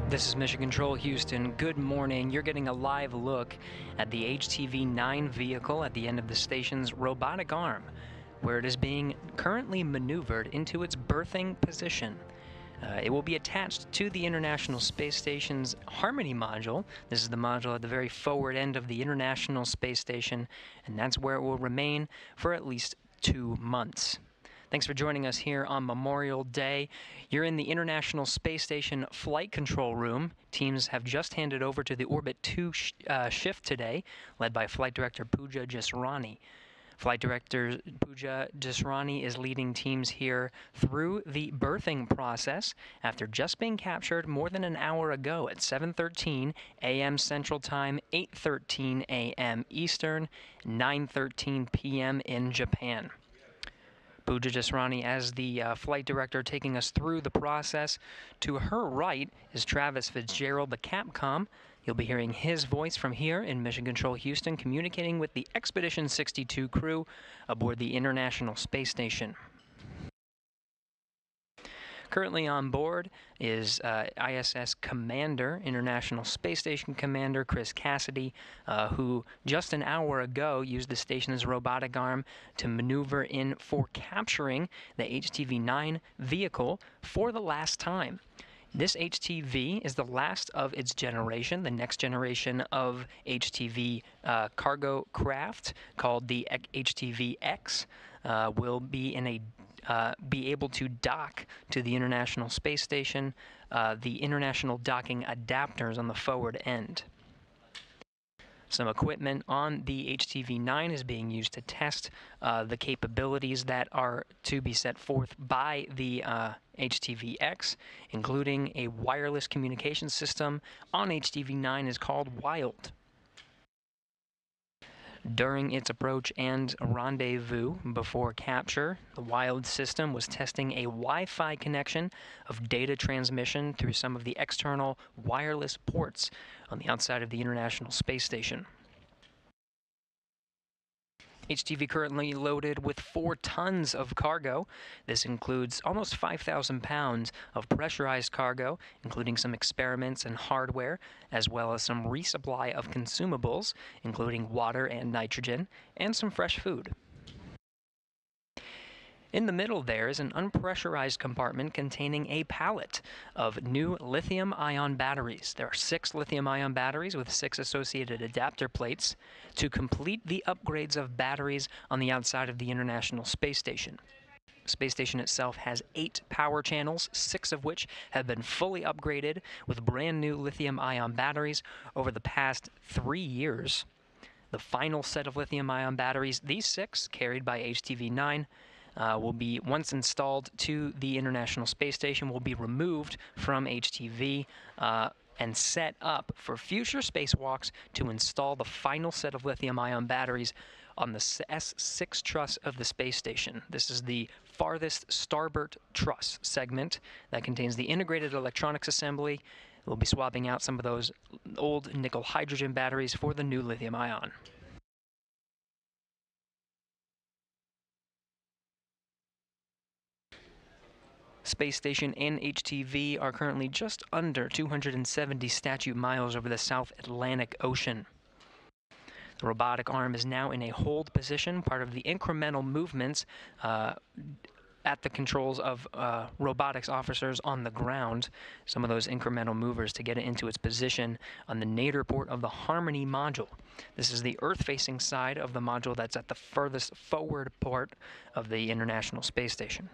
This is Mission Control Houston. Good morning. You're getting a live look at the HTV-9 vehicle at the end of the station's robotic arm, where it is being currently maneuvered into its berthing position. It will be attached to the International Space Station's Harmony module. This is the module at the very forward end of the International Space Station, and that's where it will remain for at least 2 months. Thanks for joining us here on Memorial Day. You're in the International Space Station Flight Control Room. Teams have just handed over to the Orbit 2 shift today, led by Flight Director Pooja Jasrani. Flight Director Pooja Jasrani is leading teams here through the berthing process after just being captured more than an hour ago at 7:13 a.m. Central Time, 8:13 a.m. Eastern, 9:13 p.m. in Japan. Pooja Jasrani as the flight director taking us through the process. To her right is Travis Fitzgerald, the Capcom. You'll be hearing his voice from here in Mission Control Houston, communicating with the Expedition 62 crew aboard the International Space Station. Currently on board is ISS Commander, International Space Station Commander Chris Cassidy, who just an hour ago used the station's robotic arm to maneuver in for capturing the HTV-9 vehicle for the last time. This HTV is the last of its generation. The next generation of HTV cargo craft, called the HTV-X, will be able to dock to the International Space Station, the international docking adapters on the forward end. Some equipment on the HTV-9 is being used to test the capabilities that are to be set forth by the HTV-X, including a wireless communication system on HTV-9 is called WILD. During its approach and rendezvous before capture, the WILD system was testing a Wi-Fi connection of data transmission through some of the external wireless ports on the outside of the International Space Station. HTV currently loaded with 4 tons of cargo. This includes almost 5,000 pounds of pressurized cargo, including some experiments and hardware, as well as some resupply of consumables, including water and nitrogen, and some fresh food. In the middle there is an unpressurized compartment containing a pallet of new lithium-ion batteries. There are 6 lithium-ion batteries with 6 associated adapter plates to complete the upgrades of batteries on the outside of the International Space Station. The space station itself has 8 power channels, 6 of which have been fully upgraded with brand new lithium-ion batteries over the past 3 years. The final set of lithium-ion batteries, these 6 carried by HTV-9, will be, once installed to the International Space Station, will be removed from HTV and set up for future spacewalks to install the final set of lithium-ion batteries on the S6 truss of the space station. This is the farthest starboard truss segment that contains the integrated electronics assembly. We'll be swapping out some of those old nickel-hydrogen batteries for the new lithium-ion. Space Station and HTV are currently just under 270 statute miles over the South Atlantic Ocean. The robotic arm is now in a hold position, part of the incremental movements at the controls of robotics officers on the ground, some of those incremental movers to get it into its position on the nadir port of the Harmony module. This is the Earth-facing side of the module that's at the furthest forward port of the International Space Station.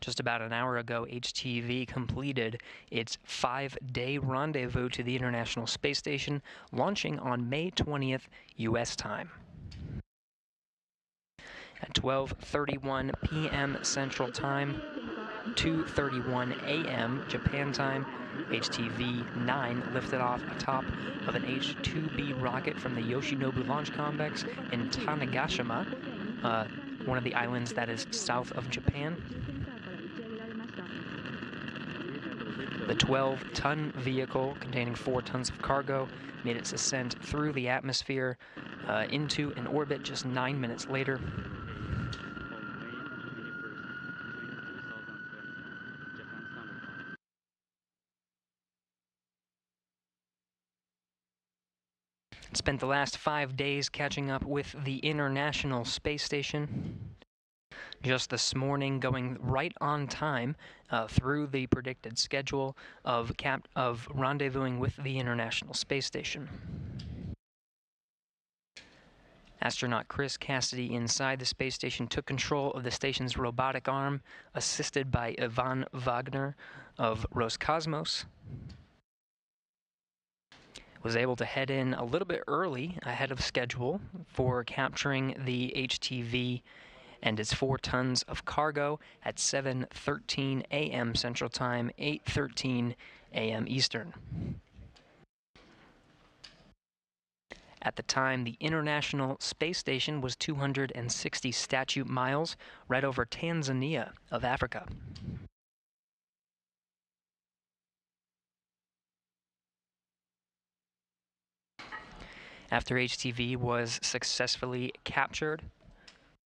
Just about an hour ago, HTV completed its 5-day rendezvous to the International Space Station, launching on May 20th, U.S. time. At 12:31 p.m. Central Time, 2:31 a.m. Japan time, HTV-9 lifted off atop of an H-2B rocket from the Yoshinobu Launch Complex in Tanegashima, one of the islands that is south of Japan. The 12-ton vehicle, containing 4 tons of cargo, made its ascent through the atmosphere into an orbit just 9 minutes later. Spent the last 5 days catching up with the International Space Station. Just this morning, going right on time through the predicted schedule of rendezvousing with the International Space Station. Astronaut Chris Cassidy inside the space station took control of the station's robotic arm, assisted by Ivan Wagner of Roscosmos. Was able to head in a little bit early, ahead of schedule, for capturing the HTV and its 4 tons of cargo at 7:13 a.m. Central Time, 8:13 a.m. Eastern. At the time, the International Space Station was 260 statute miles right over Tanzania of Africa. After HTV was successfully captured,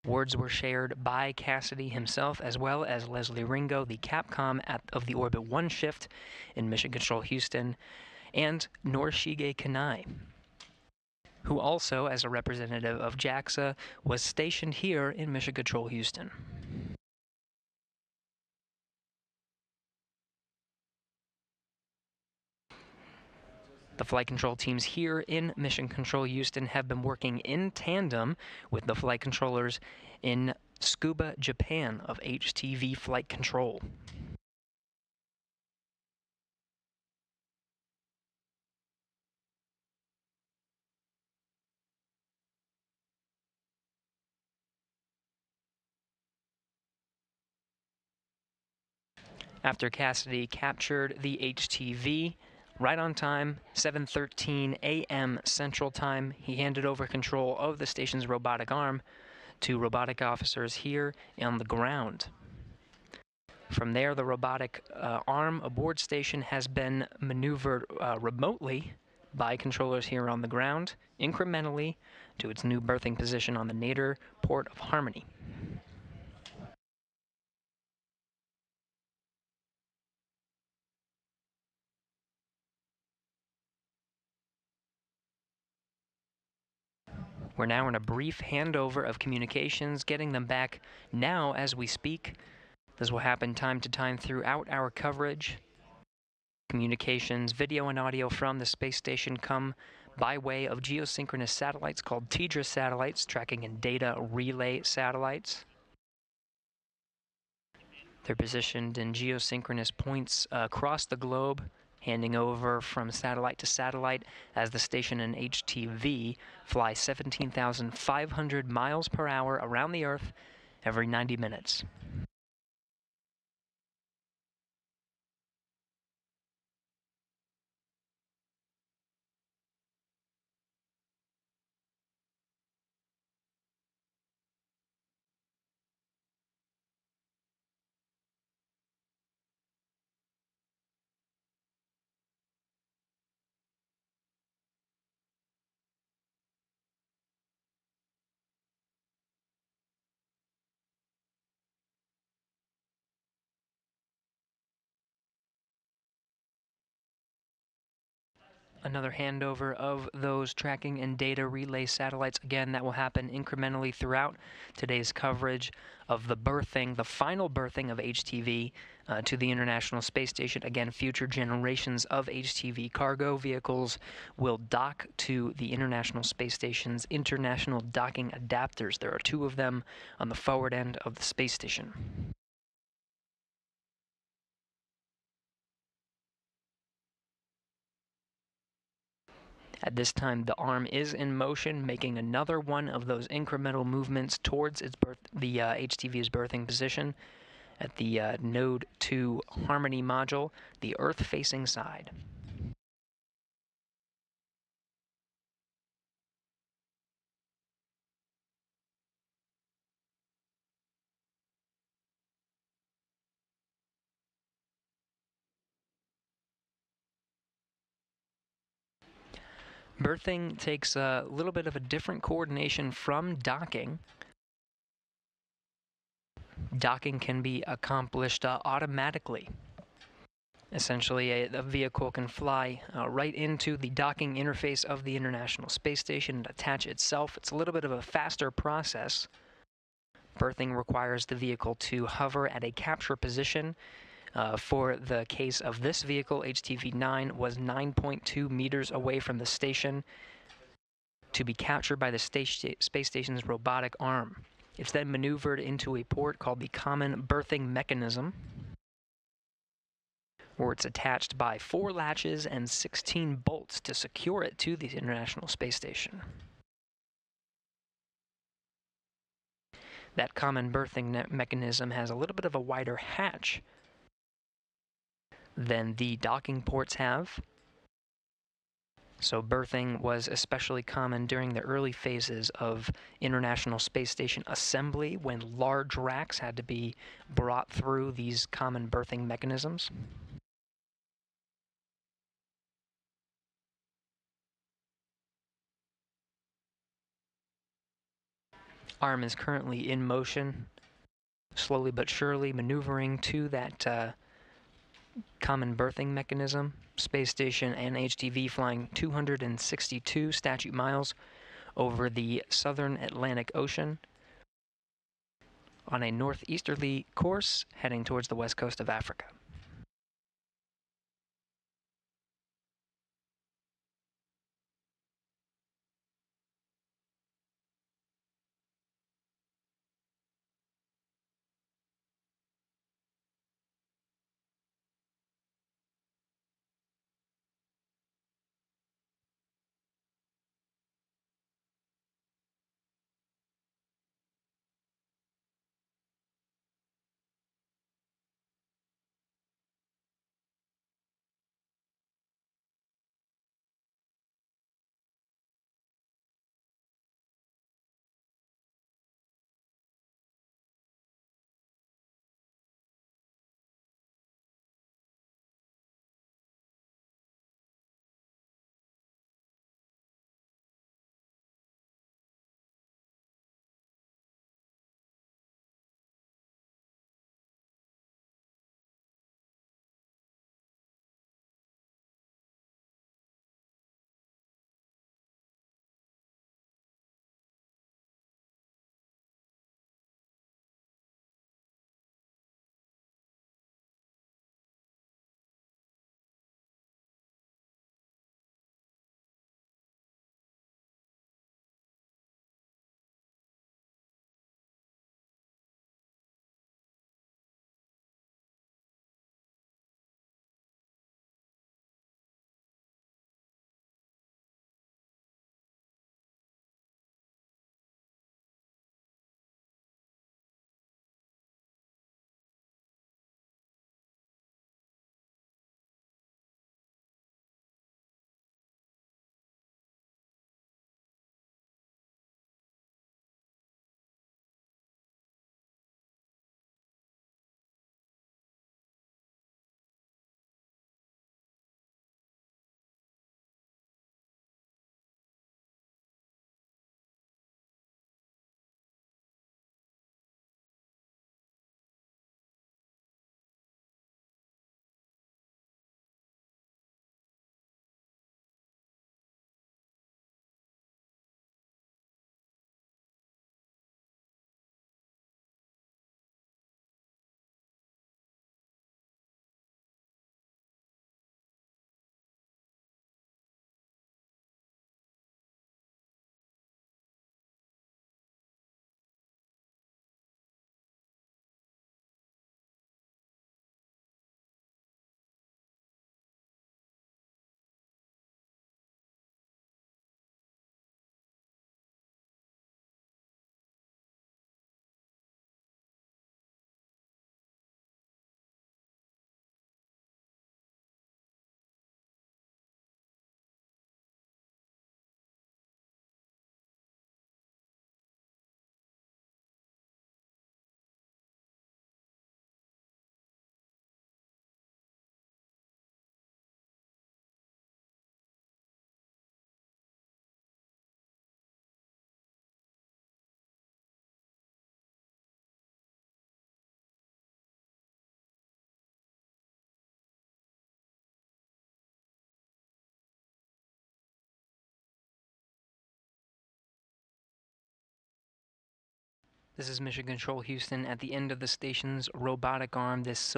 words were shared by Cassidy himself as well as Leslie Ringo, the Capcom of the Orbit 1 shift in Mission Control Houston, and Norishige Kanai, who also, as a representative of JAXA, was stationed here in Mission Control Houston. The flight control teams here in Mission Control Houston have been working in tandem with the flight controllers in Tsukuba, Japan of HTV Flight Control. After Cassidy captured the HTV, right on time, 7:13 a.m. Central Time, he handed over control of the station's robotic arm to robotic officers here on the ground. From there, the robotic arm aboard station has been maneuvered remotely by controllers here on the ground, incrementally, to its new berthing position on the nadir port of Harmony. We're now in a brief handover of communications, getting them back now as we speak. This will happen time to time throughout our coverage. Communications, video and audio from the space station come by way of geosynchronous satellites called TDRS satellites, tracking and data relay satellites. They're positioned in geosynchronous points across the globe, handing over from satellite to satellite as the station and HTV fly 17,500 miles per hour around the Earth every 90 minutes. Another handover of those tracking and data relay satellites. Again, that will happen incrementally throughout today's coverage of the berthing, the final berthing of HTV to the International Space Station. Again, future generations of HTV cargo vehicles will dock to the International Space Station's international docking adapters. There are 2 of them on the forward end of the space station. At this time, the arm is in motion, making another one of those incremental movements towards the HTV's berthing position at the Node 2 Harmony module, the Earth-facing side. Berthing takes a little bit of a different coordination from docking. Docking can be accomplished automatically. Essentially, a vehicle can fly right into the docking interface of the International Space Station and attach itself. It's a little bit of a faster process. Berthing requires the vehicle to hover at a capture position. For the case of this vehicle, HTV-9 was 9.2 meters away from the station to be captured by the space station's robotic arm. It's then maneuvered into a port called the Common Berthing Mechanism, where it's attached by 4 latches and 16 bolts to secure it to the International Space Station. That common berthing mechanism has a little bit of a wider hatch than the docking ports have. So berthing was especially common during the early phases of International Space Station assembly, when large racks had to be brought through these common berthing mechanisms. Arm is currently in motion, slowly but surely maneuvering to that common berthing mechanism. Space Station and HTV flying 262 statute miles over the southern Atlantic Ocean on a northeasterly course heading towards the west coast of Africa. This is Mission Control Houston. At the end of the station's robotic arm, this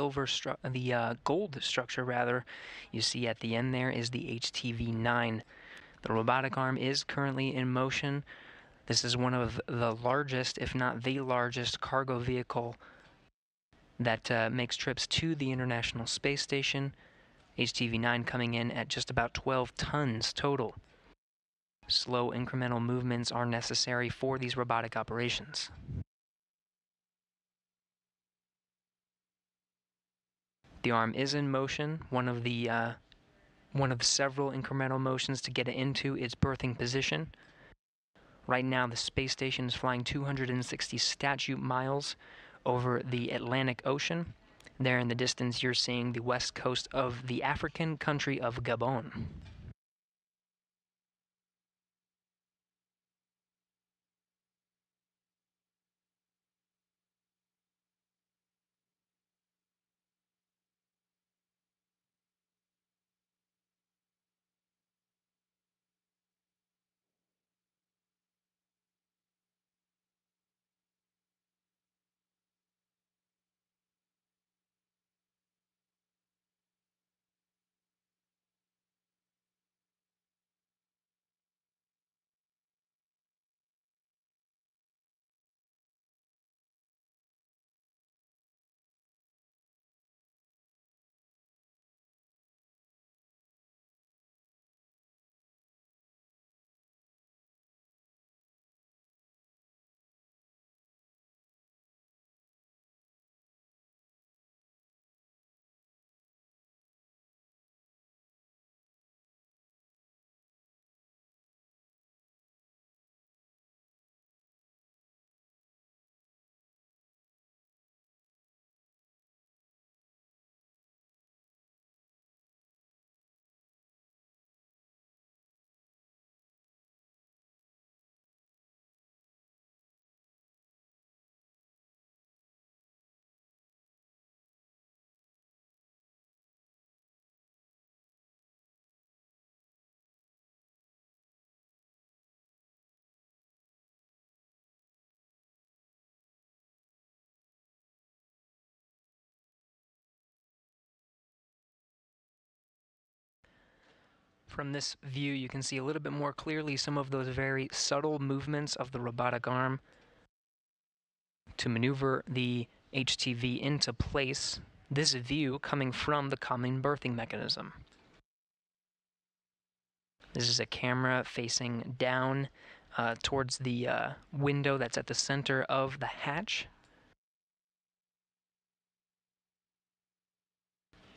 gold structure rather, you see at the end there is the HTV-9. The robotic arm is currently in motion. This is one of the largest, if not the largest, cargo vehicle that makes trips to the International Space Station. HTV-9 coming in at just about 12 tons total. Slow incremental movements are necessary for these robotic operations. The arm is in motion, one of several incremental motions to get it into its berthing position. Right now, the space station is flying 260 statute miles over the Atlantic Ocean. There in the distance, you're seeing the west coast of the African country of Gabon. From this view, you can see a little bit more clearly some of those very subtle movements of the robotic arm to maneuver the HTV into place. This view coming from the common berthing mechanism. This is a camera facing down towards the window that's at the center of the hatch.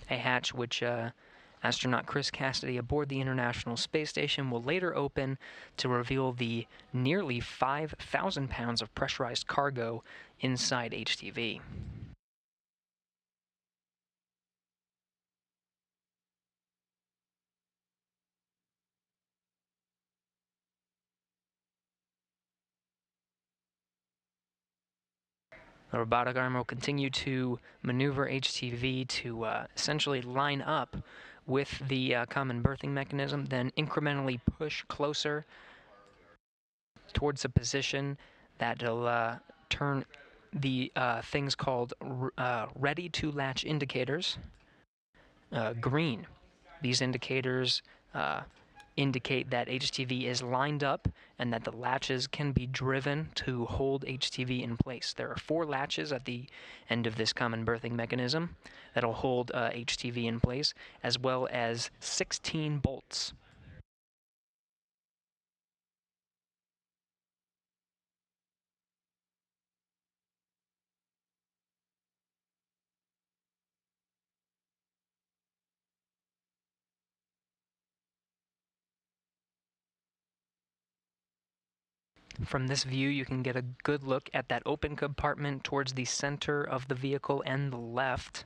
A hatch which astronaut Chris Cassidy aboard the International Space Station will later open to reveal the nearly 5,000 pounds of pressurized cargo inside HTV. The robotic arm will continue to maneuver HTV to essentially line up with the common berthing mechanism, then incrementally push closer towards a position that'll turn the things called ready to latch indicators green. These indicators indicate that HTV is lined up and that the latches can be driven to hold HTV in place. There are 4 latches at the end of this common berthing mechanism that'll hold HTV in place, as well as 16 bolts. From this view, you can get a good look at that open compartment towards the center of the vehicle and the left.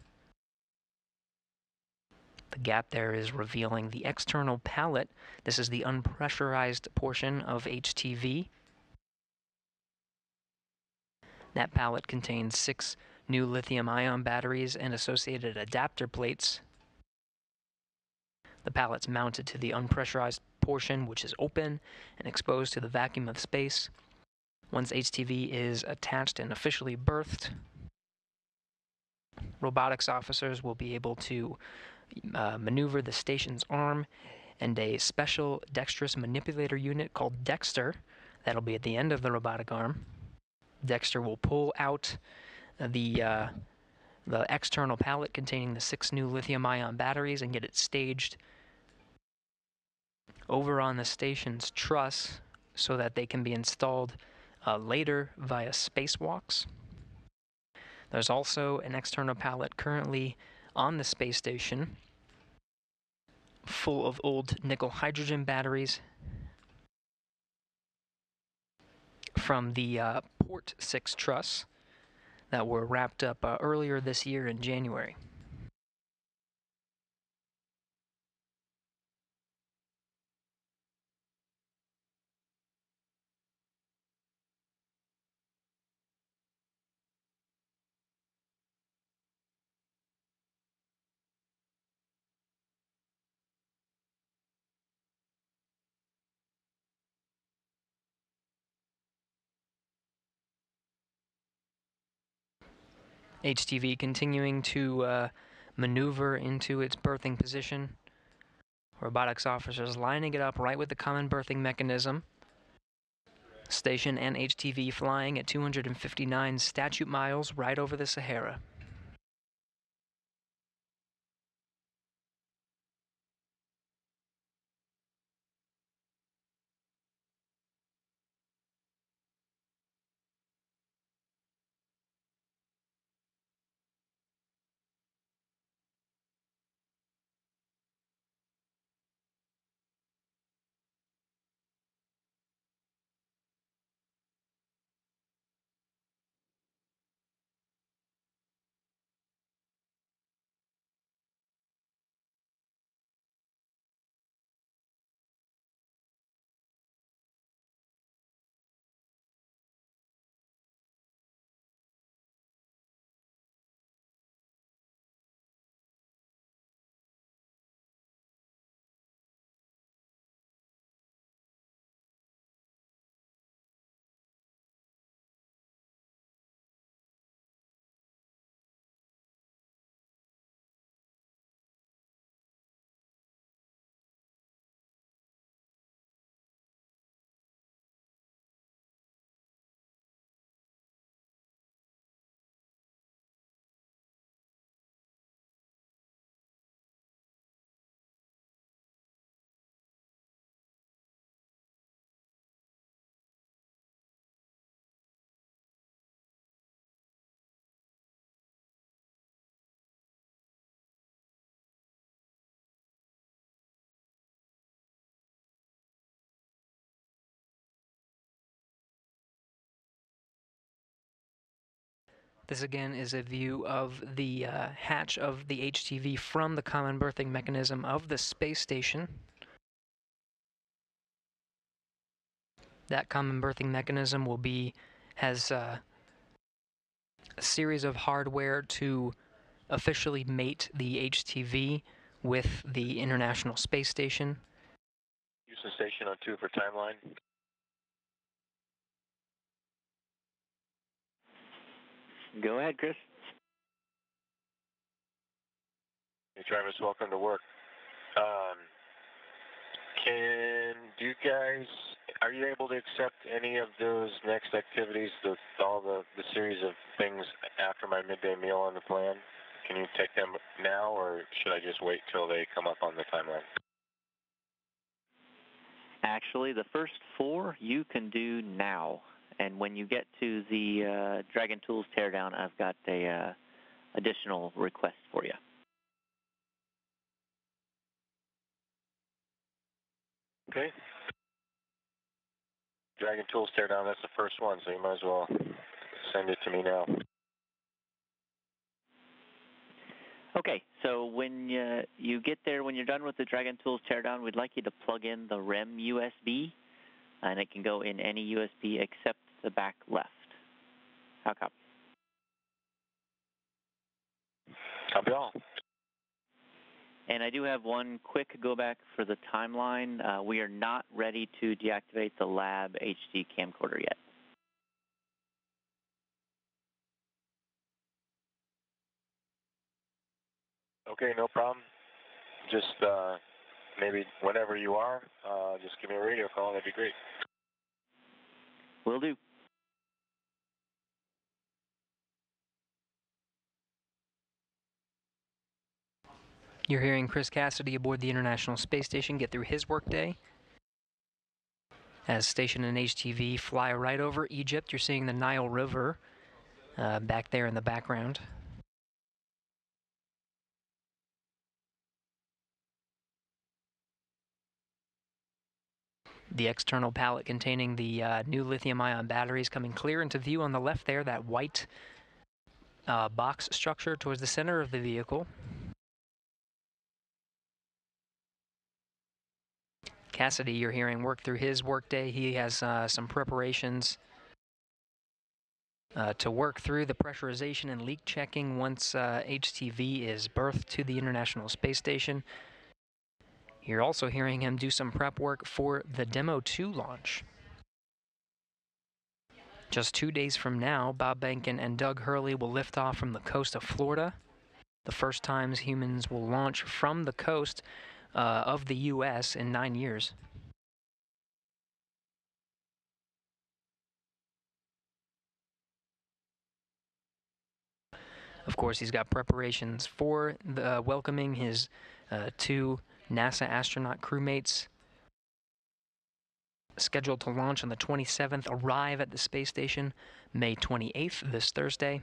The gap there is revealing the external pallet. This is the unpressurized portion of HTV. That pallet contains 6 new lithium-ion batteries and associated adapter plates. The pallet's mounted to the unpressurized portion, which is open and exposed to the vacuum of space. Once HTV is attached and officially berthed, robotics officers will be able to maneuver the station's arm and a special dexterous manipulator unit called Dexter that'll be at the end of the robotic arm. Dexter will pull out the external pallet containing the 6 new lithium-ion batteries and get it staged over on the station's truss so that they can be installed later via spacewalks. There's also an external pallet currently on the space station full of old nickel hydrogen batteries from the Port 6 truss that were wrapped up earlier this year in January. HTV continuing to maneuver into its berthing position. Robotics officers lining it up right with the common berthing mechanism. Station and HTV flying at 259 statute miles right over the Sahara. This again is a view of the hatch of the HTV from the common berthing mechanism of the space station. That common berthing mechanism has a series of hardware to officially mate the HTV with the International Space Station. Houston Station on 2 for timeline. Go ahead, Chris. Hey, Travis, welcome to work. Are you able to accept any of those next activities, all the series of things after my midday meal on the plan? Can you take them now, or should I just wait till they come up on the timeline? Actually, the first 4 you can do now. And when you get to the Dragon Tools teardown, I've got a additional request for you. Okay. Dragon Tools teardown, that's the first one, so you might as well send it to me now. Okay, so when you get there, when you're done with the Dragon Tools teardown, we'd like you to plug in the REM USB, and it can go in any USB except the back left. How copy? Copy all. And I do have one quick go back for the timeline. We are not ready to deactivate the lab HD camcorder yet. Okay, no problem. Just maybe whenever you are, just give me a radio call. That'd be great. Will do. You're hearing Chris Cassidy aboard the International Space Station get through his workday. As station and HTV fly right over Egypt, you're seeing the Nile River back there in the background. The external pallet containing the new lithium-ion batteries coming clear into view on the left there, that white box structure towards the center of the vehicle. Cassidy, you're hearing work through his workday. He has some preparations to work through the pressurization and leak checking once HTV is berthed to the International Space Station. You're also hearing him do some prep work for the Demo 2 launch. Just 2 days from now, Bob Behnken and Doug Hurley will lift off from the coast of Florida. The first times humans will launch from the coast of the U.S. in 9 years. Of course, he's got preparations for welcoming his 2 NASA astronaut crewmates, scheduled to launch on the 27th, arrive at the space station May 28th, this Thursday.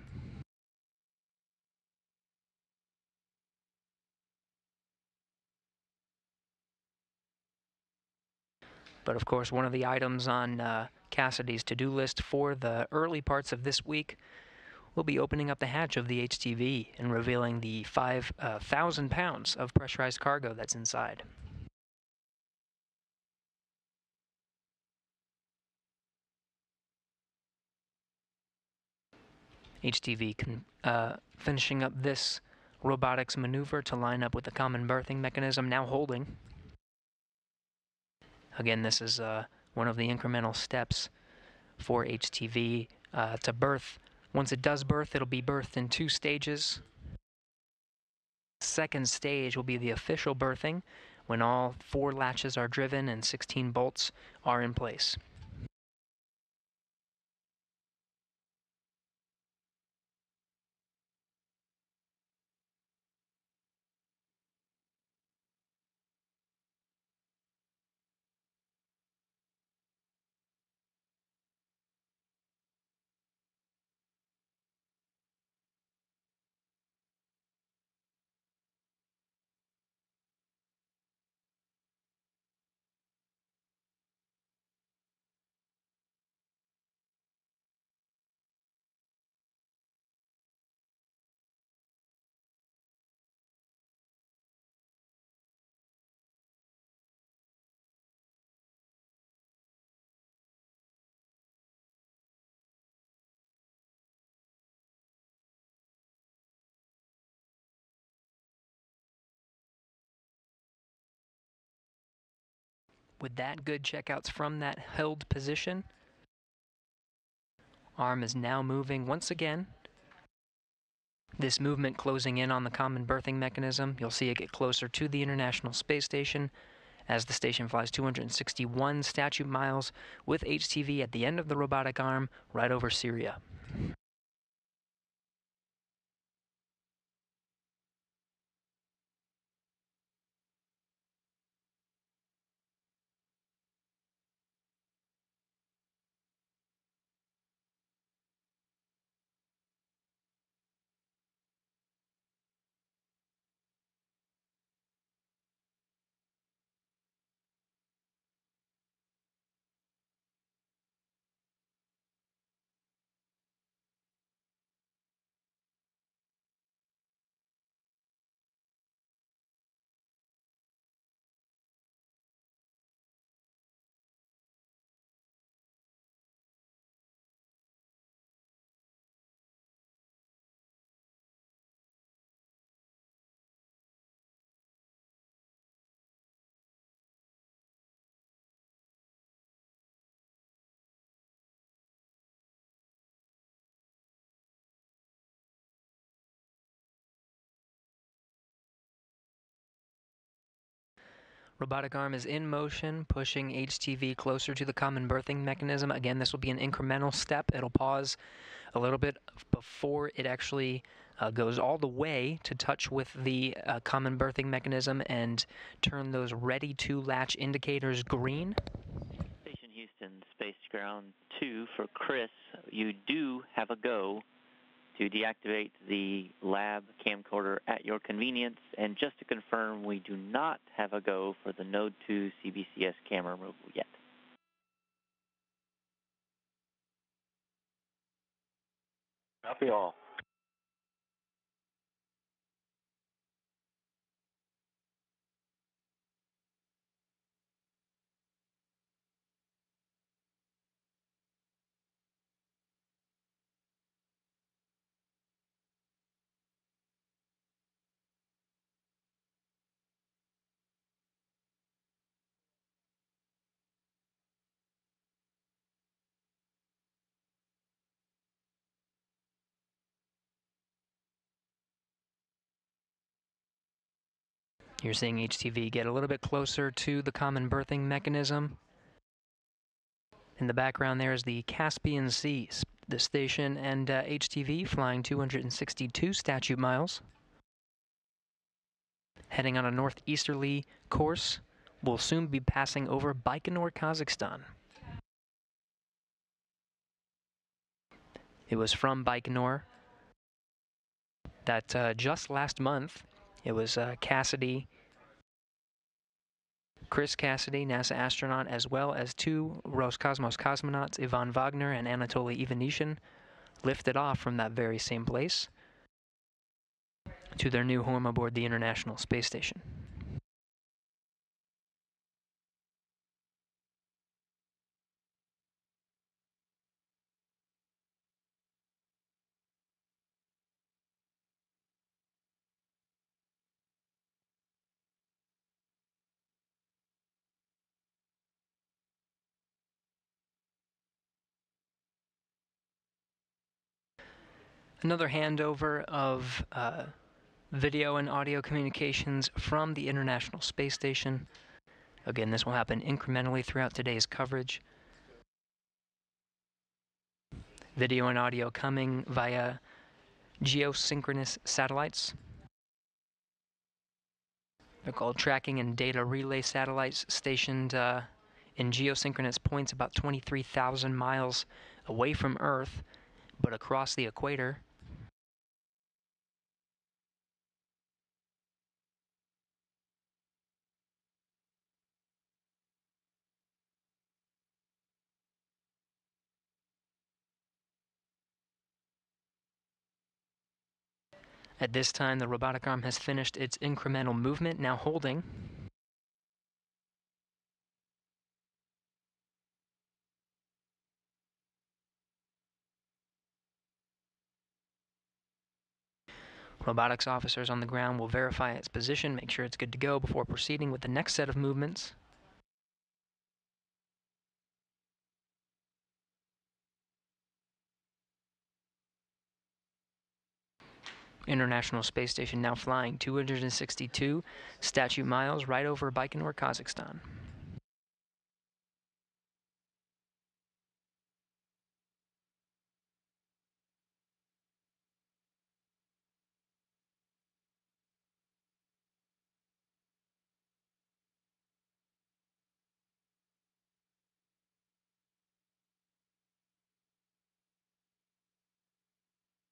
But of course, one of the items on Cassidy's to-do list for the early parts of this week will be opening up the hatch of the HTV and revealing the 5,000 pounds of pressurized cargo that's inside. HTV finishing up this robotics maneuver to line up with the common berthing mechanism, now holding. Again, this is one of the incremental steps for HTV to berth. Once it does berth, it'll be berthed in 2 stages. Second stage will be the official berthing, when all 4 latches are driven and 16 bolts are in place. With that, good checkouts from that held position. Arm is now moving once again. This movement closing in on the common berthing mechanism. You'll see it get closer to the International Space Station as the station flies 261 statute miles with HTV at the end of the robotic arm right over Syria. Robotic arm is in motion, pushing HTV closer to the common berthing mechanism. Again, this will be an incremental step. It'll pause a little bit before it actually goes all the way to touch with the common berthing mechanism and turn those ready to latch indicators green. Station Houston, Space Ground 2 for Chris. You do have a go to deactivate the lab camcorder at your convenience. And just to confirm, we do not have a go for the Node 2 CBCS camera removal yet. Copy all. You're seeing HTV get a little bit closer to the common berthing mechanism. In the background there is the Caspian Sea, the station, and HTV flying 262 statute miles. Heading on a northeasterly course, we'll soon be passing over Baikonur, Kazakhstan. It was from Baikonur that just last month, it was Chris Cassidy, NASA astronaut, as well as two Roscosmos cosmonauts, Ivan Wagner and Anatoly Ivanishin, lifted off from that very same place to their new home aboard the International Space Station. Another handover of video and audio communications from the International Space Station. Again, this will happen incrementally throughout today's coverage. Video and audio coming via geosynchronous satellites. They're called tracking and data relay satellites, stationed in geosynchronous points about 23,000 miles away from Earth, but across the equator. At this time, the robotic arm has finished its incremental movement, now holding. Robotics officers on the ground will verify its position, make sure it's good to go before proceeding with the next set of movements. International Space Station now flying 262 statute miles right over Baikonur, Kazakhstan.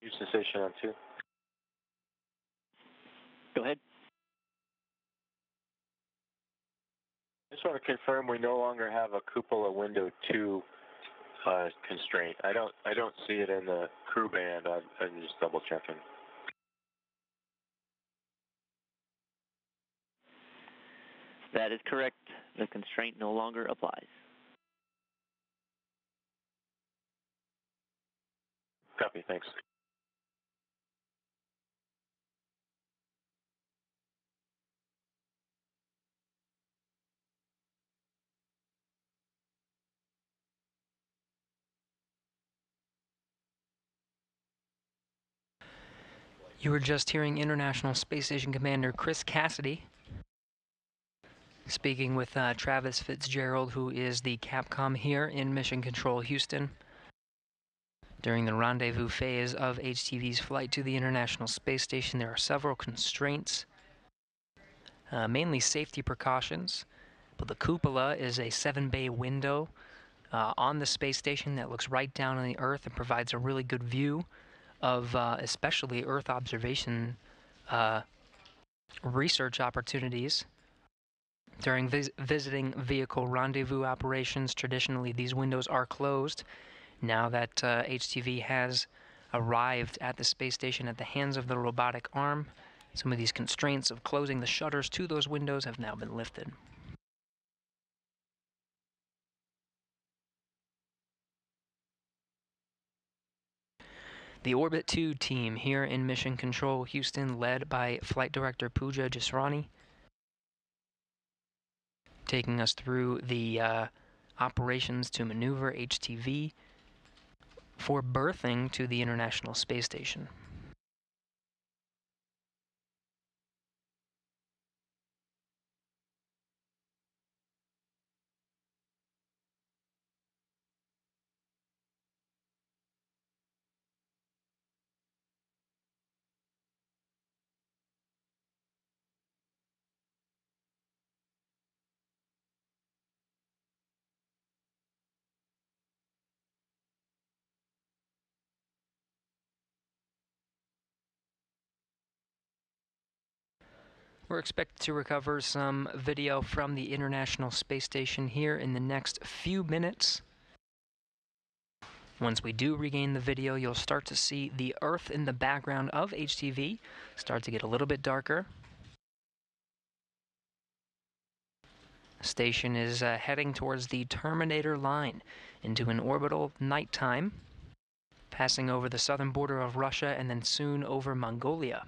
Houston Station on 2. Go ahead. Just want to confirm we no longer have a cupola window 2 constraint. I don't see it in the crew band. I'm just double checking. That is correct. The constraint no longer applies. Copy, thanks. You were just hearing International Space Station Commander Chris Cassidy Speaking with Travis Fitzgerald, who is the Capcom here in Mission Control Houston. During the rendezvous phase of HTV's flight to the International Space Station, there are several constraints, mainly safety precautions. But the cupola is a 7-bay window on the space station that looks right down on the Earth and provides a really good view of especially Earth observation research opportunities. During visiting vehicle rendezvous operations, traditionally these windows are closed. Now that HTV has arrived at the space station at the hands of the robotic arm, some of these constraints of closing the shutters to those windows have now been lifted. The Orbit 2 team here in Mission Control Houston, led by Flight Director Pooja Jasrani, taking us through the operations to maneuver HTV for berthing to the International Space Station. We're expected to recover some video from the International Space Station here in the next few minutes. Once we do regain the video, you'll start to see the Earth in the background of HTV start to get a little bit darker. The station is heading towards the Terminator line into an orbital nighttime, passing over the southern border of Russia and then soon over Mongolia.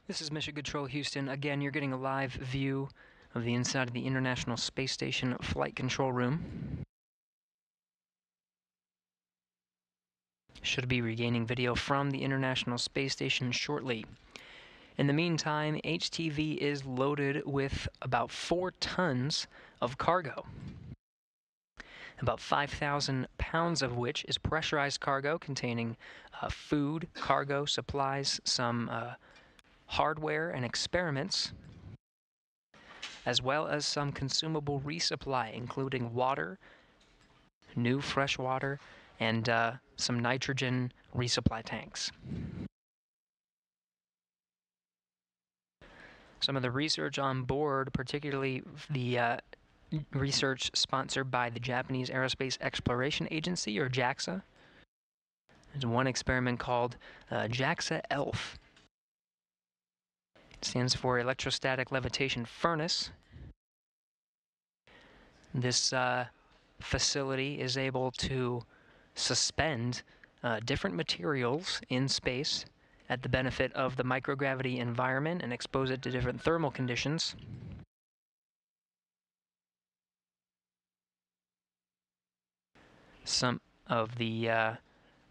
This is Mission Control Houston. Again, you're getting a live view of the inside of the International Space Station flight control room. Should be regaining video from the International Space Station shortly. In the meantime, HTV is loaded with about 4 tons of cargo. About 5,000 pounds of which is pressurized cargo containing food, cargo, supplies, some hardware and experiments, as well as some consumable resupply, including water, new fresh water, and some nitrogen resupply tanks. Some of the research on board, particularly the research sponsored by the Japanese Aerospace Exploration Agency, or JAXA. There's one experiment called JAXA ELF. It stands for Electrostatic Levitation Furnace. This facility is able to suspend different materials in space at the benefit of the microgravity environment and expose it to different thermal conditions. Some of the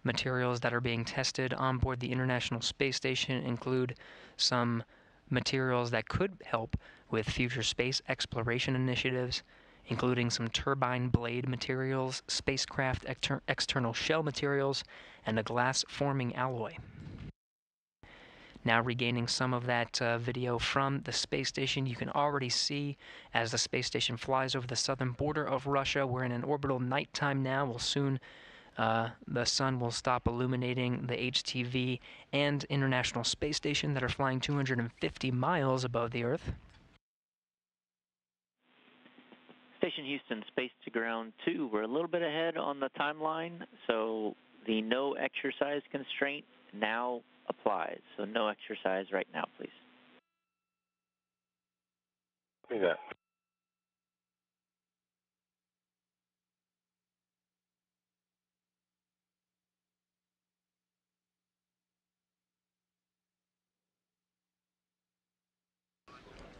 materials that are being tested on board the International Space Station include some materials that could help with future space exploration initiatives, including some turbine blade materials, spacecraft external shell materials, and a glass-forming alloy. Now regaining some of that video from the space station. You can already see as the space station flies over the southern border of Russia. We're in an orbital nighttime now. We'll soon, the sun will stop illuminating the HTV and International Space Station that are flying 250 miles above the Earth. Station Houston, Space to Ground 2. We're a little bit ahead on the timeline, so the no exercise constraint now applies. So no exercise right now, please. Copy that.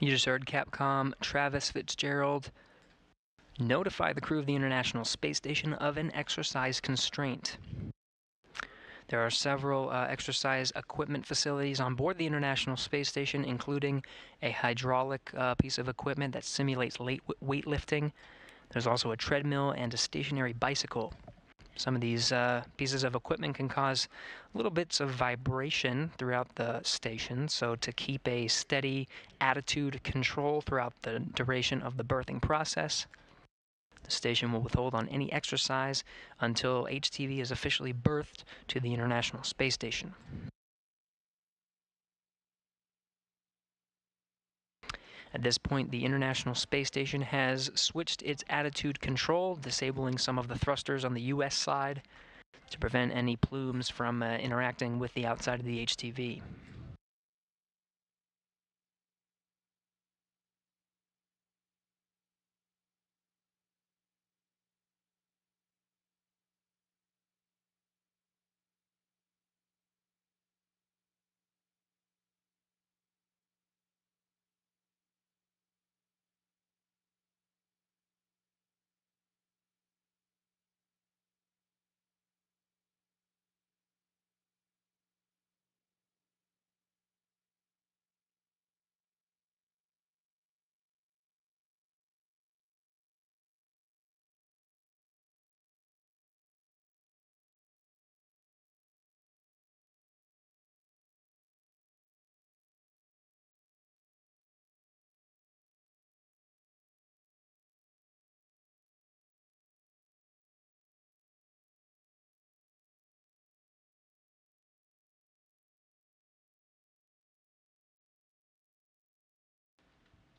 You just heard Capcom Travis Fitzgerald notify the crew of the International Space Station of an exercise constraint. There are several exercise equipment facilities on board the International Space Station, including a hydraulic piece of equipment that simulates weightlifting. There's also a treadmill and a stationary bicycle. Some of these pieces of equipment can cause little bits of vibration throughout the station, so to keep a steady attitude control throughout the duration of the berthing process, the station will withhold on any exercise until HTV is officially berthed to the International Space Station. At this point, the International Space Station has switched its attitude control, disabling some of the thrusters on the U.S. side to prevent any plumes from interacting with the outside of the HTV.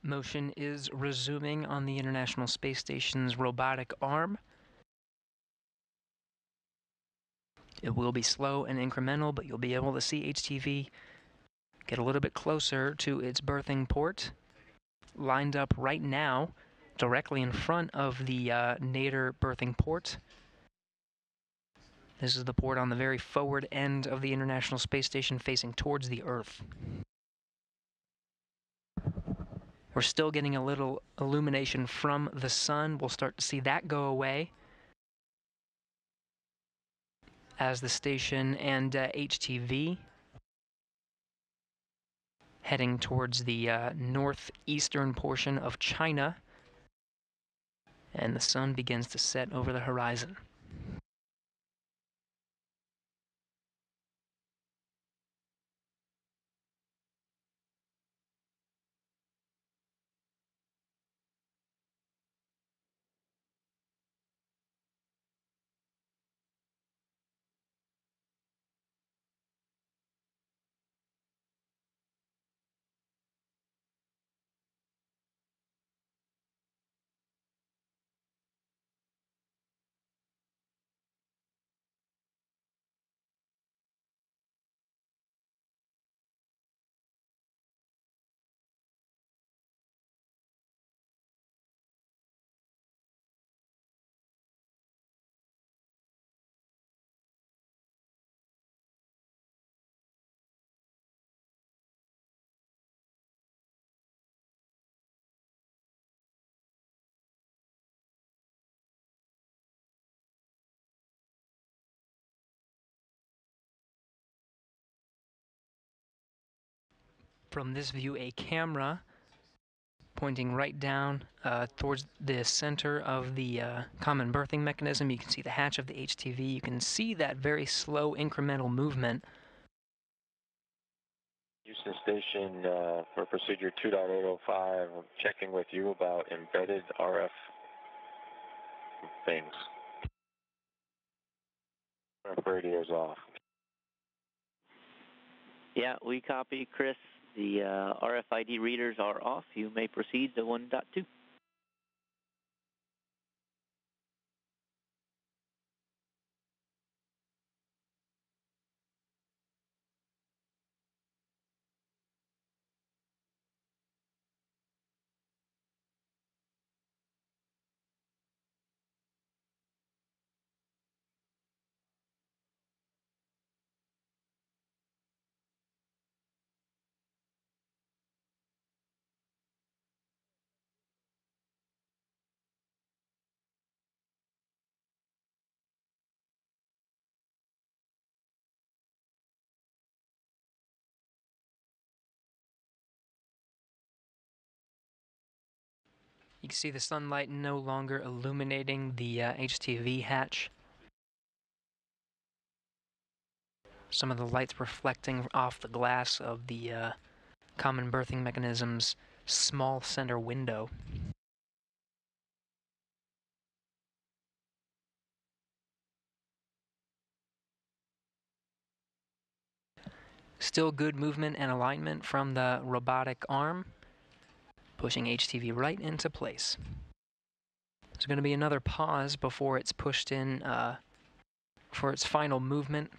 Motion is resuming on the International Space Station's robotic arm. It will be slow and incremental, but you'll be able to see HTV get a little bit closer to its berthing port, lined up right now directly in front of the nadir berthing port. This is the port on the very forward end of the International Space Station facing towards the Earth. We're still getting a little illumination from the sun. We'll start to see that go away as the station and HTV heading towards the northeastern portion of China, and the sun begins to set over the horizon. From this view, a camera pointing right down towards the center of the common berthing mechanism. You can see the hatch of the HTV. You can see that very slow incremental movement Houston Station for procedure 2.805. I'm checking with you about embedded RF things. RF radio's off. Yeah, we copy, Chris. The RFID readers are off. You may proceed to 1.2. You can see the sunlight no longer illuminating the HTV hatch. Some of the lights reflecting off the glass of the common berthing mechanism's small center window. Still good movement and alignment from the robotic arm, pushing HTV right into place. There's going to be another pause before it's pushed in for its final movement.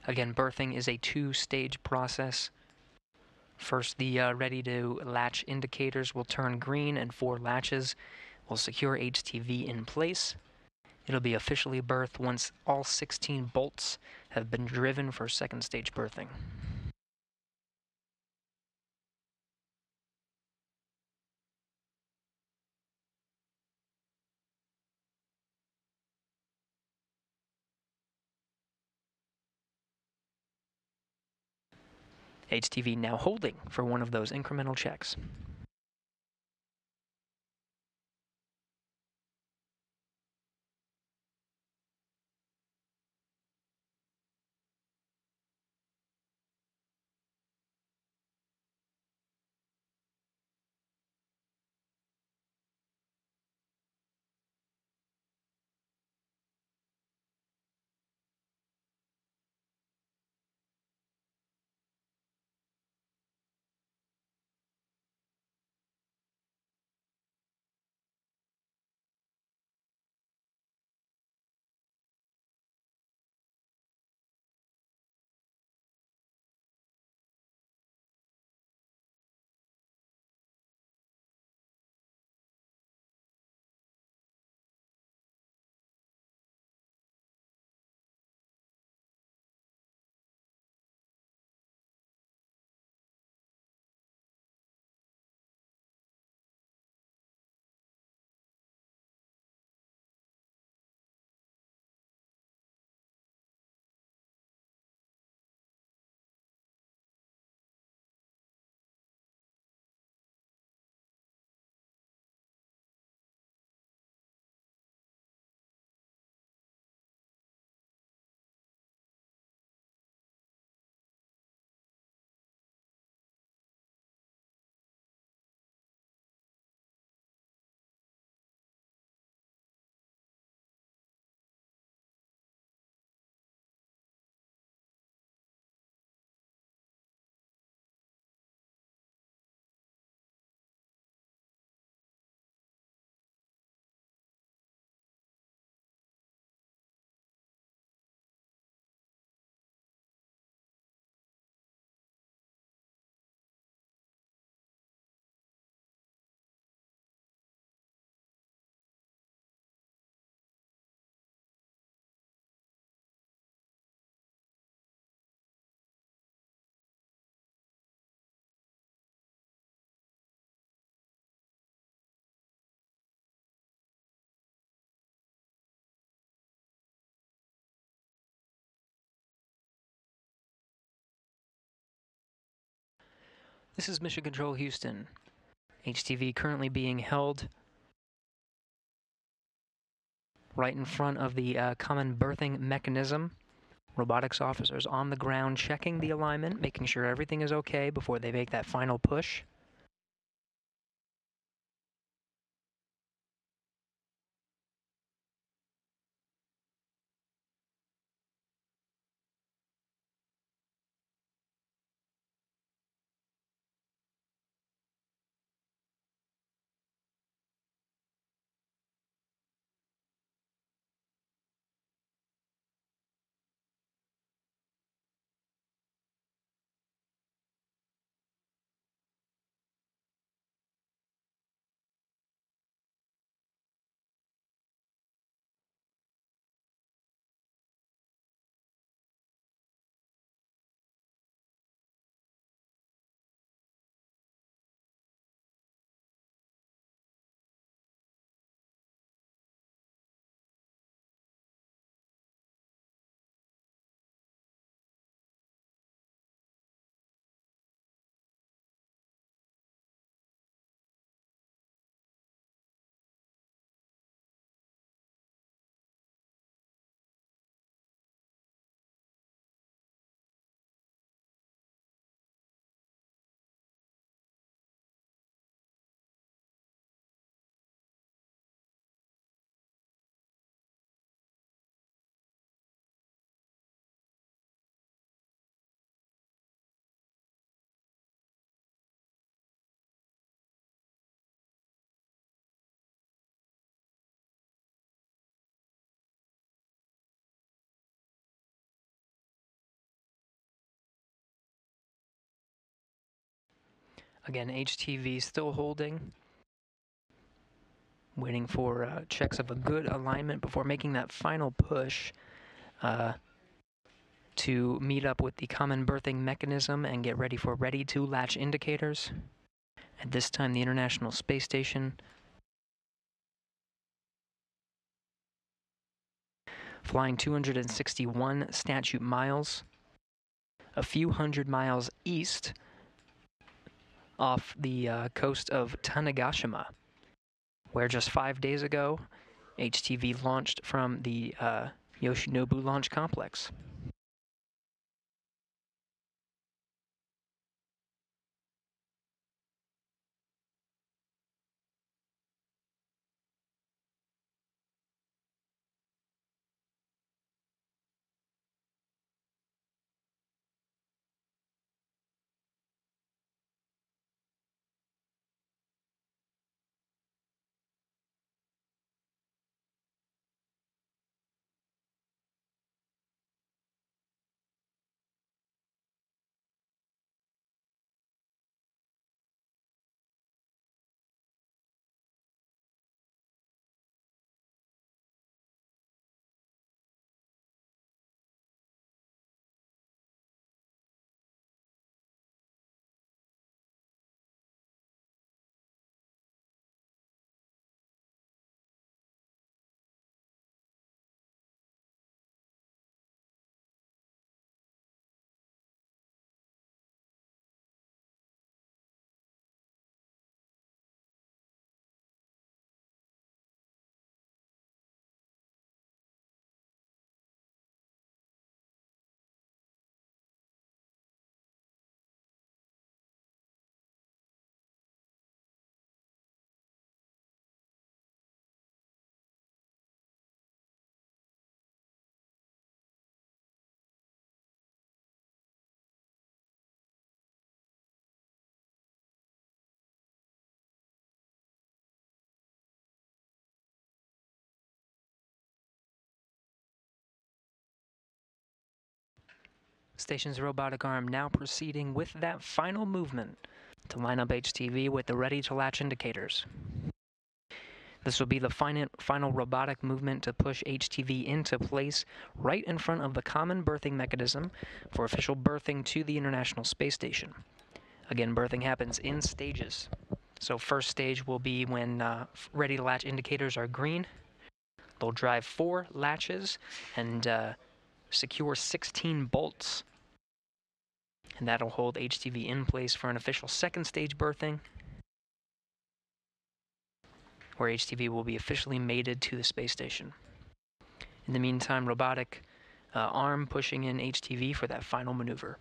Again, berthing is a two-stage process. First, the ready-to-latch indicators will turn green and 4 latches will secure HTV in place. It'll be officially berthed once all 16 bolts have been driven for second stage berthing. HTV now holding for one of those incremental checks. This is Mission Control Houston. HTV currently being held right in front of the common berthing mechanism. Robotics officers on the ground checking the alignment, making sure everything is okay before they make that final push. Again, HTV still holding, waiting for checks of a good alignment before making that final push to meet up with the common berthing mechanism and get ready for ready-to-latch indicators. At this time, the International Space Station flying 261 statute miles, a few hundred miles east off the coast of Tanegashima, where just 5 days ago, HTV launched from the Yoshinobu Launch Complex. Station's robotic arm now proceeding with that final movement to line up HTV with the ready-to-latch indicators. This will be the final robotic movement to push HTV into place right in front of the common berthing mechanism for official berthing to the International Space Station. Again, berthing happens in stages. So first stage will be when ready-to-latch indicators are green. They'll drive 4 latches and secure 16 bolts. And that'll hold HTV in place for an official second stage berthing, where HTV will be officially mated to the space station. In the meantime, robotic arm pushing in HTV for that final maneuver.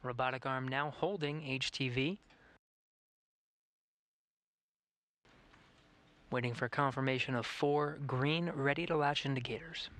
Robotic arm now holding HTV. Waiting for confirmation of 4 green ready to latch indicators.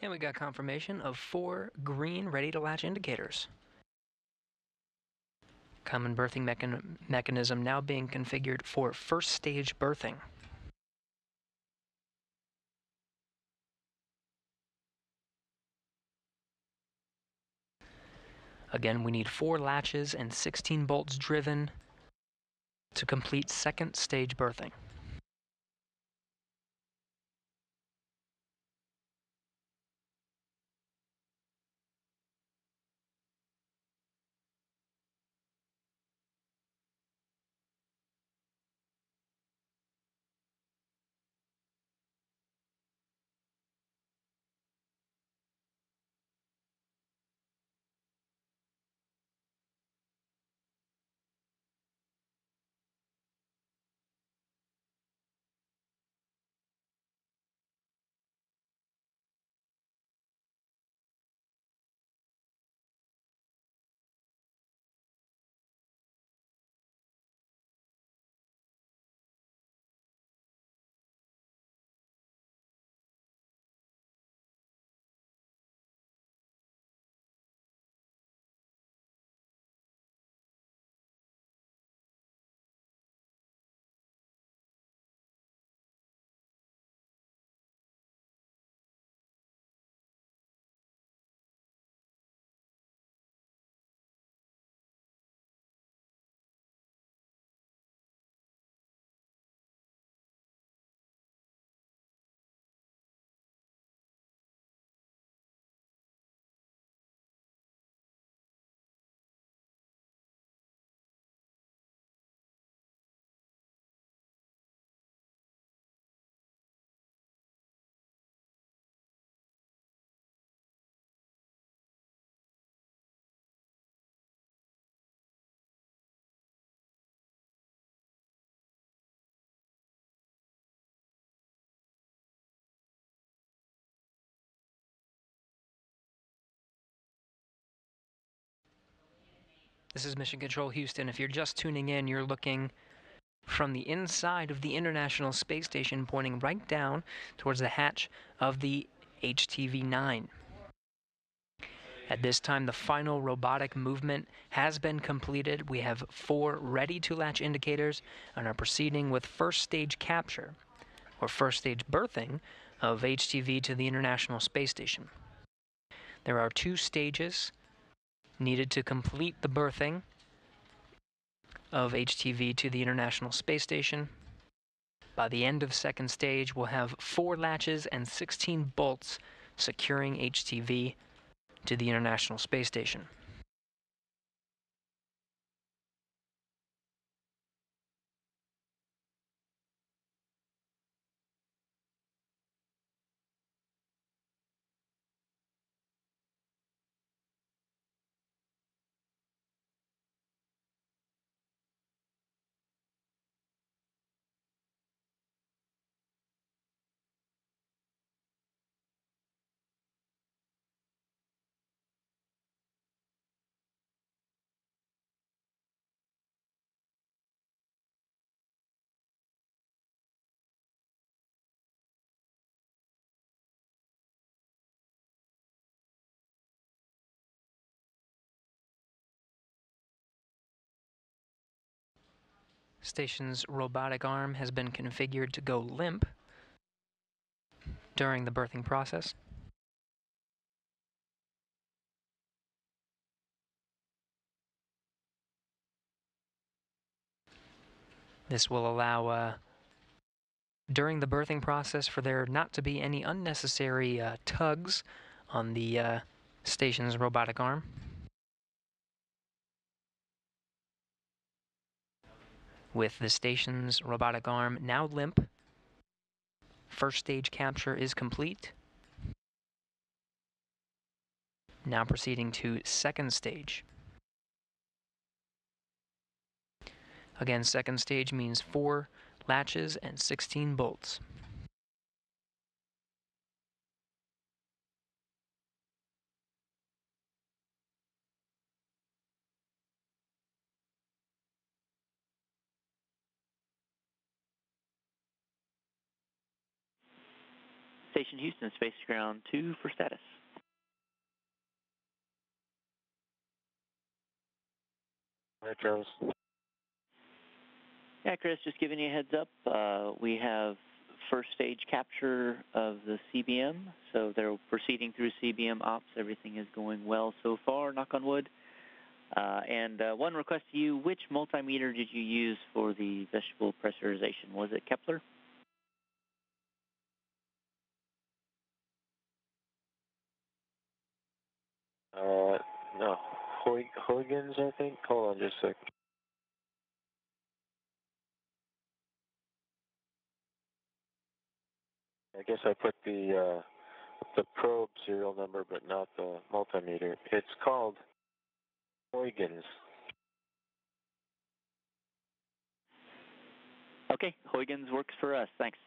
And we got confirmation of 4 green ready to latch indicators. Common birthing mechanism now being configured for first stage birthing. Again, we need 4 latches and 16 bolts driven to complete second stage birthing. This is Mission Control Houston. If you're just tuning in, you're looking from the inside of the International Space Station, pointing right down towards the hatch of the HTV-9. At this time, the final robotic movement has been completed. We have 4 ready-to-latch indicators and are proceeding with first stage capture, or first stage berthing, of HTV to the International Space Station. There are 2 stages needed to complete the berthing of HTV to the International Space Station. By the end of second stage, we'll have 4 latches and 16 bolts securing HTV to the International Space Station. Station's robotic arm has been configured to go limp during the berthing process. This will allow, during the berthing process, for there not to be any unnecessary tugs on the station's robotic arm. With the station's robotic arm now limp, first stage capture is complete. Now proceeding to second stage. Again, second stage means 4 latches and 16 bolts. Station Houston, Space Ground 2 for status. Hi, Travis. Yeah, Chris, just giving you a heads up. We have first stage capture of the CBM, so they're proceeding through CBM ops. Everything is going well so far, knock on wood. And one request to you, which multimeter did you use for the vegetable pressurization? Was it Kepler? No. Huygens, I think? Hold on just a sec. I guess I put the probe serial number, but not the multimeter. It's called Huygens. Okay, Huygens works for us. Thanks.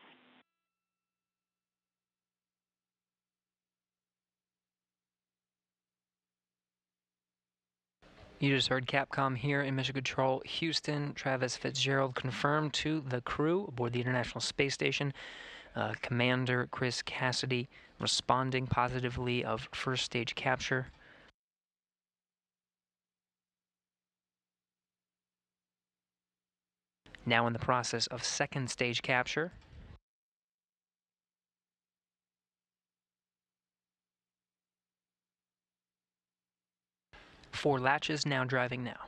You just heard Capcom here in Mission Control Houston. Travis Fitzgerald confirmed to the crew aboard the International Space Station. Commander Chris Cassidy responding positively of first stage capture. Now in the process of second stage capture. Four latches now driving now.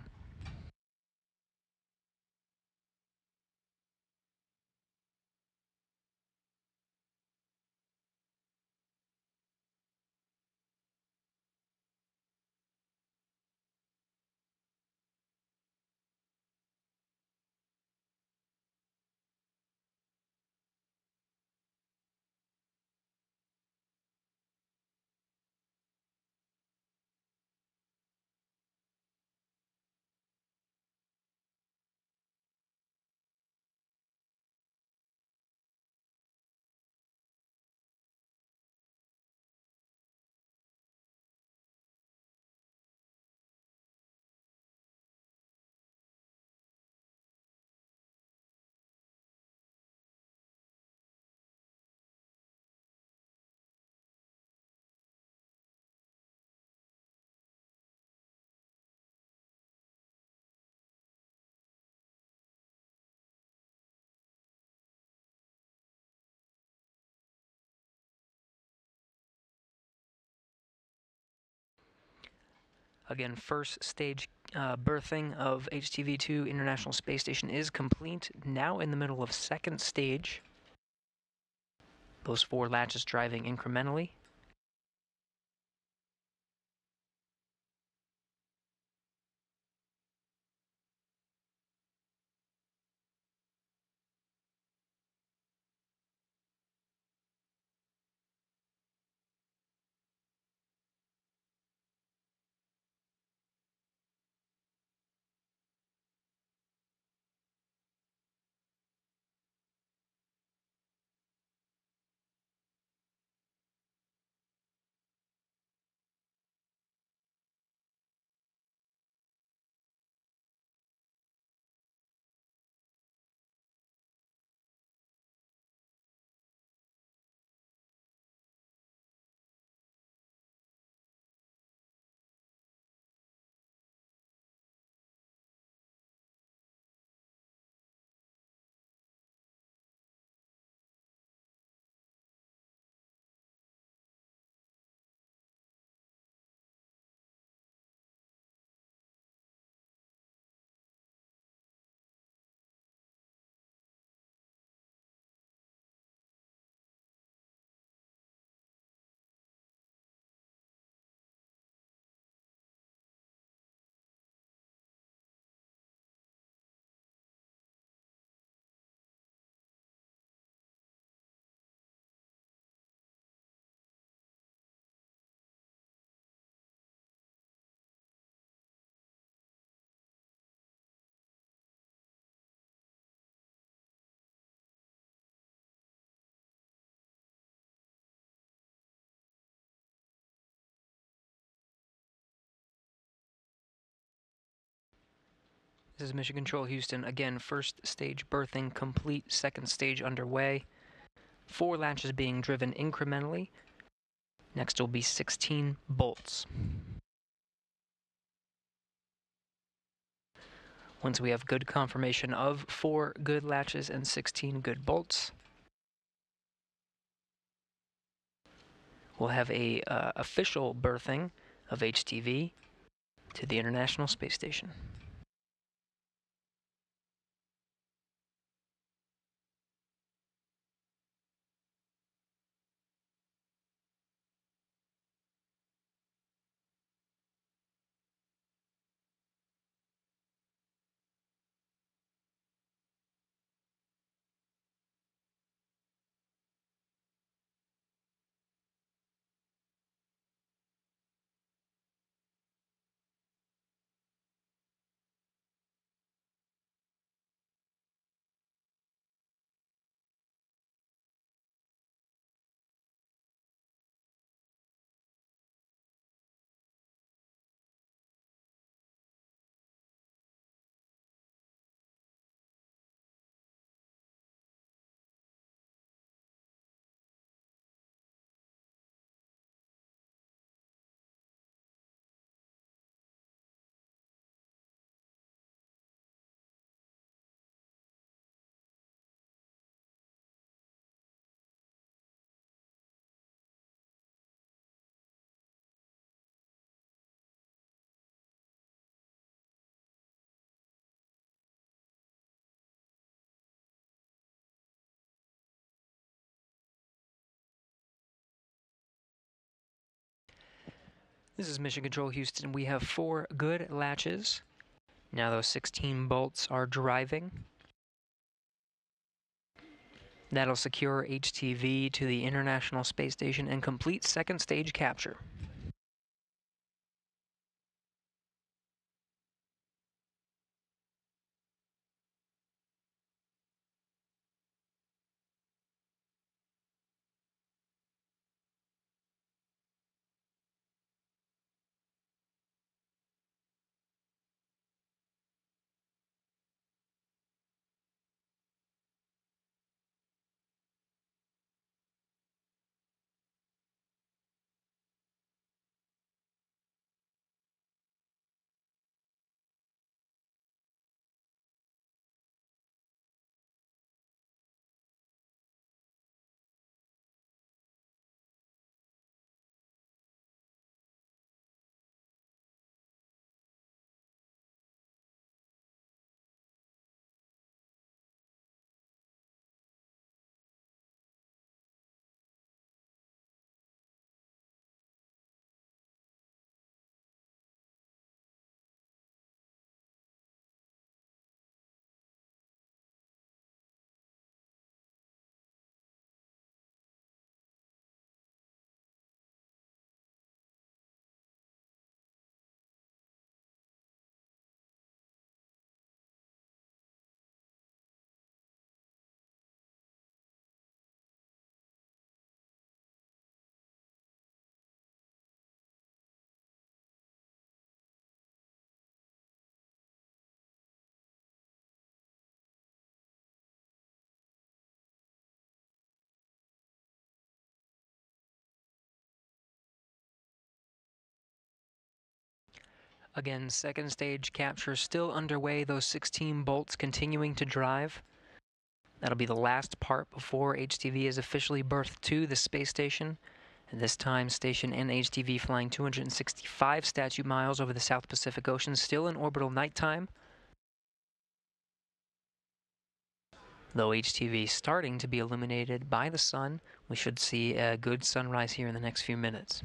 Again, first stage berthing of HTV-2 International Space Station is complete. Now in the middle of second stage. Those 4 latches driving incrementally. This is Mission Control Houston. Again, first stage berthing complete, second stage underway. 4 latches being driven incrementally. Next will be 16 bolts. Once we have good confirmation of 4 good latches and 16 good bolts, we'll have a official berthing of HTV to the International Space Station. This is Mission Control Houston. We have 4 good latches. Now those 16 bolts are driving. That'll secure HTV to the International Space Station and complete second stage capture. Again, second stage capture still underway, those 16 bolts continuing to drive. That'll be the last part before HTV is officially berthed to the space station. And this time, station and HTV flying 265 statute miles over the South Pacific Ocean, still in orbital nighttime. Though HTV starting to be illuminated by the sun, we should see a good sunrise here in the next few minutes.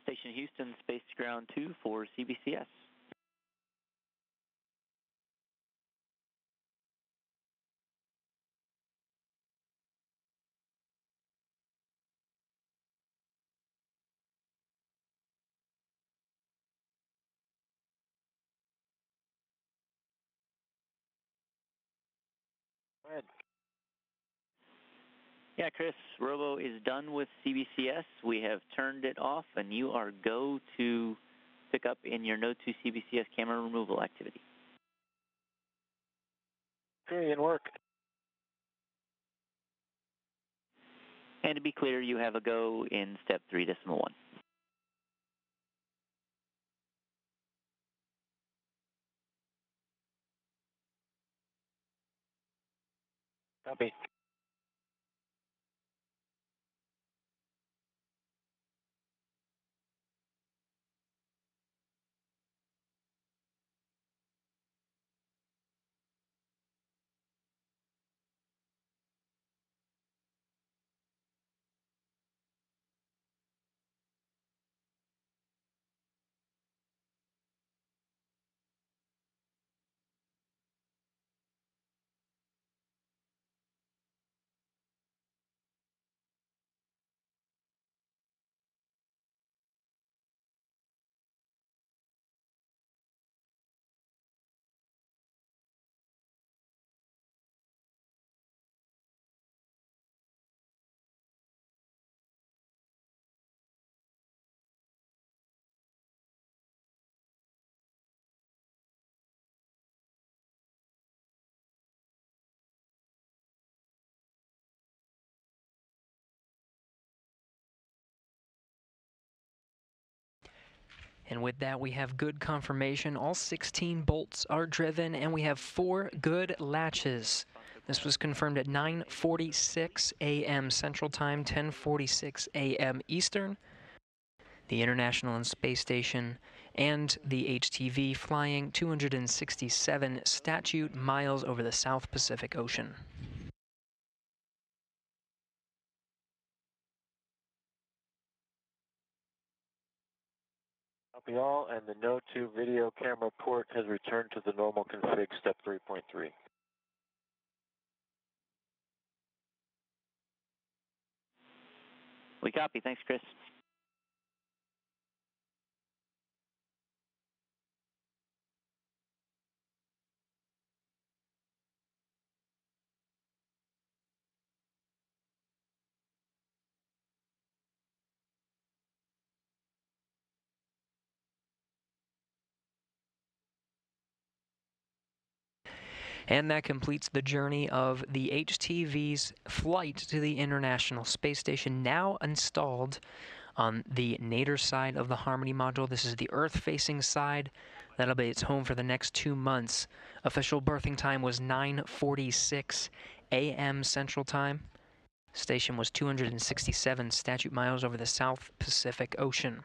Station Houston, Space to Ground 2 for CBCS. Go ahead. Yeah, Chris, Robo is done with CBCS. We have turned it off, and you are go to pick up in your Node 2 CBCS camera removal activity. Okay, in work. And to be clear, you have a go in step 3.1. Copy. And with that, we have good confirmation. All 16 bolts are driven, and we have 4 good latches. This was confirmed at 9:46 a.m. Central Time, 10:46 a.m. Eastern. The International and Space Station and the HTV flying 267 statute miles over the South Pacific Ocean. Copy all, and the Node 2 video camera port has returned to the normal config step 3.3. We copy. Thanks, Chris. And that completes the journey of the HTV's flight to the International Space Station, now installed on the nadir side of the Harmony module. This is the Earth-facing side. That'll be its home for the next 2 months. Official berthing time was 9:46 a.m. Central Time. Station was 267 statute miles over the South Pacific Ocean.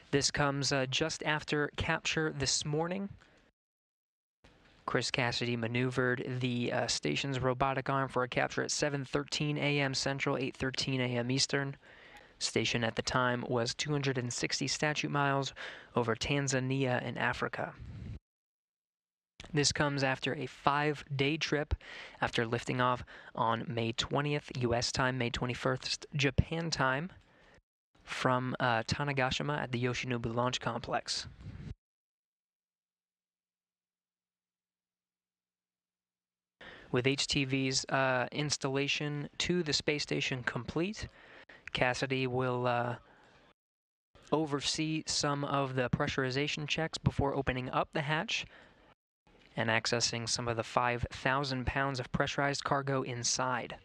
This comes just after capture this morning. Chris Cassidy maneuvered the station's robotic arm for a capture at 7:13 a.m. Central, 8:13 a.m. Eastern. Station at the time was 260 statute miles over Tanzania and Africa. This comes after a 5-day trip after lifting off on May 20th, U.S. time, May 21st, Japan time, from Tanegashima at the Yoshinobu Launch Complex. With HTV's installation to the space station complete, Cassidy will oversee some of the pressurization checks before opening up the hatch and accessing some of the 5,000 pounds of pressurized cargo inside.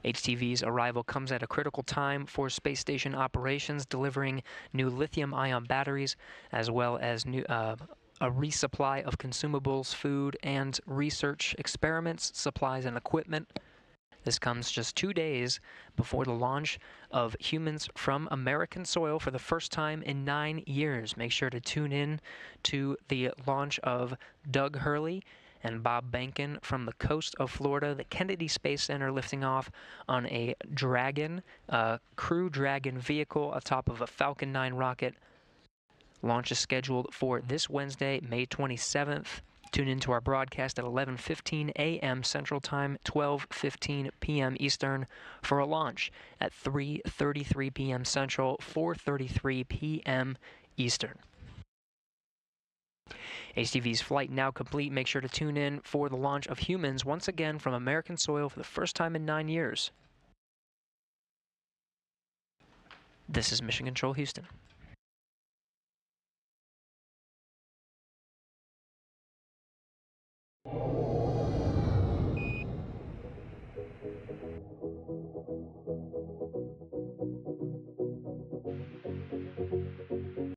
HTV's arrival comes at a critical time for space station operations, delivering new lithium-ion batteries, as well as a resupply of consumables, food, and research experiments, supplies, and equipment. This comes just 2 days before the launch of humans from American soil for the first time in 9 years. Make sure to tune in to the launch of Doug Hurley and Bob Behnken from the coast of Florida, the Kennedy Space Center, lifting off on a Dragon, Crew Dragon vehicle atop of a Falcon 9 rocket. Launch is scheduled for this Wednesday, May 27th. Tune into our broadcast at 11:15 a.m. Central Time, 12:15 p.m. Eastern, for a launch at 3:33 p.m. Central, 4:33 p.m. Eastern. HTV's flight now complete. Make sure to tune in for the launch of humans once again from American soil for the first time in 9 years. This is Mission Control Houston.